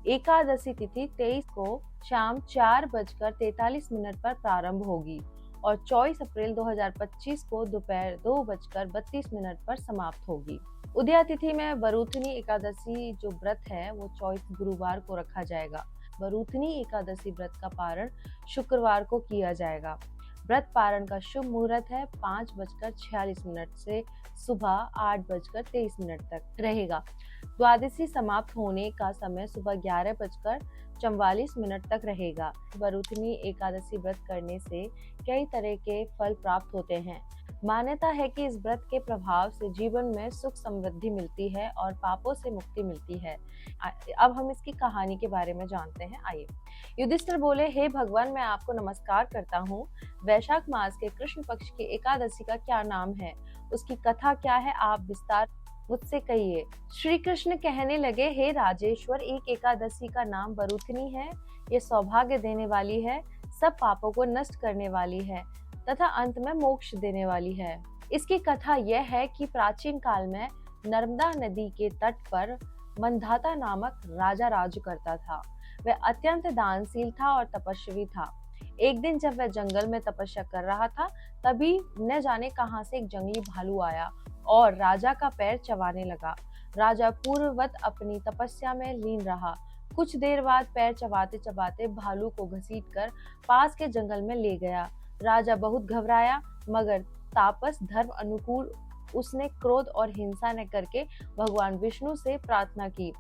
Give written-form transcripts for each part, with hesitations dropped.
एकादशी तिथि 23 को शाम 4:43 पर प्रारंभ होगी और 24 अप्रैल 2025 को दोपहर 2:32 पर समाप्त होगी। उदया तिथि में बरूथनी एकादशी जो व्रत है वो 24 गुरुवार को रखा जाएगा। बरूथनी एकादशी व्रत का पारण शुक्रवार को किया जाएगा। व्रत पारण का शुभ मुहूर्त है 5:46 से सुबह 8:23 तक रहेगा। द्वादशी समाप्त होने का समय सुबह 11:44 तक रहेगा। बरूथनी एकादशी व्रत करने से कई तरह के फल प्राप्त होते हैं। मान्यता है कि इस व्रत के प्रभाव से जीवन में सुख समृद्धि मिलती है और पापों से मुक्ति मिलती है। अब हम इसकी कहानी के बारे में जानते हैं। आइए। युधिष्ठिर बोले, हे भगवान, मैं आपको नमस्कार करता हूँ। वैशाख मास के कृष्ण पक्ष की एकादशी का क्या नाम है, उसकी कथा क्या है, आप विस्तार मुझसे कहिए। श्री कृष्ण कहने लगे, हे राजेश्वर, एक एकादशी का नाम बरूथनी है। ये सौभाग्य देने वाली है, सब पापों को नष्ट करने वाली है तथा अंत में मोक्ष देने वाली है। इसकी कथा यह है कि प्राचीन काल में नर्मदा नदी के तट पर मंधाता नामक राजा राज करता था। वह अत्यंत दानशील था और तपस्वी था। एक दिन जब वह जंगल में तपस्या कर रहा था, तभी न जाने कहां से एक जंगली भालू आया और राजा का पैर चबाने लगा। राजा पूर्ववत अपनी तपस्या में लीन रहा। कुछ देर बाद पैर चबाते चबाते भालू को घसीटकर पास के जंगल में ले गया। राजा बहुत घबराया, मगर तापस धर्म अनुकूल उसने क्रोध और हिंसा न करके भगवान विष्णु से प्रार्थना की।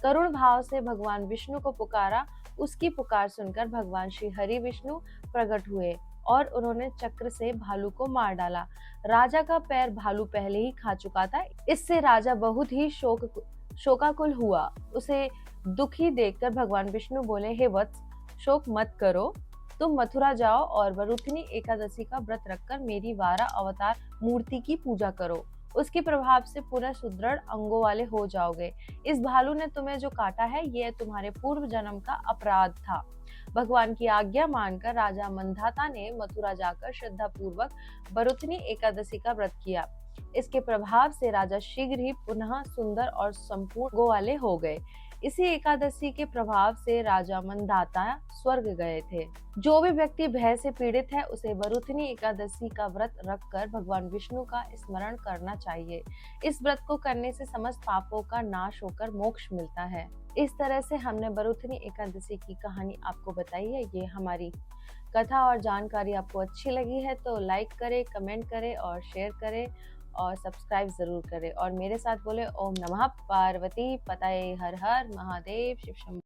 करुण भाव से भगवान विष्णु को पुकारा। उसकी पुकार सुनकर भगवान श्री हरि विष्णु प्रकट हुए और उन्होंने चक्र से भालू को मार डाला। राजा का पैर भालू पहले ही खा चुका था। इससे राजा बहुत ही शोकाकुल हुआ। उसे दुखी देखकर भगवान विष्णु बोले, हे वत्स, शोक मत करो, तुम मथुरा जाओ और बरूथनी एकादशी का व्रत रखकर मेरी वारा अवतार मूर्ति की पूजा करो। उसके प्रभाव से पुनः सुदृढ़ अंगों वाले हो जाओगे। इस भालू ने तुम्हें जो काटा है, यह तुम्हारे पूर्व जन्म का अपराध था। भगवान की आज्ञा मानकर राजा मंधाता ने मथुरा जाकर श्रद्धा पूर्वक बरूथनी एकादशी का व्रत किया। इसके प्रभाव से राजा शीघ्र ही पुनः सुंदर और संपूर्ण गो वाले हो गए। इसी एकादशी के प्रभाव से राजा मंदाता स्वर्ग गए थे। जो भी व्यक्ति भय से पीड़ित है, उसे बरूथनी एकादशी का व्रत रखकर भगवान विष्णु का स्मरण करना चाहिए। इस व्रत को करने से समस्त पापों का नाश होकर मोक्ष मिलता है। इस तरह से हमने बरूथनी एकादशी की कहानी आपको बताई है। ये हमारी कथा और जानकारी आपको अच्छी लगी है तो लाइक करें, कमेंट करें और शेयर करें और सब्सक्राइब जरूर करें। और मेरे साथ बोले, ओम नमः पार्वती पतये हर हर महादेव शिव शंभो।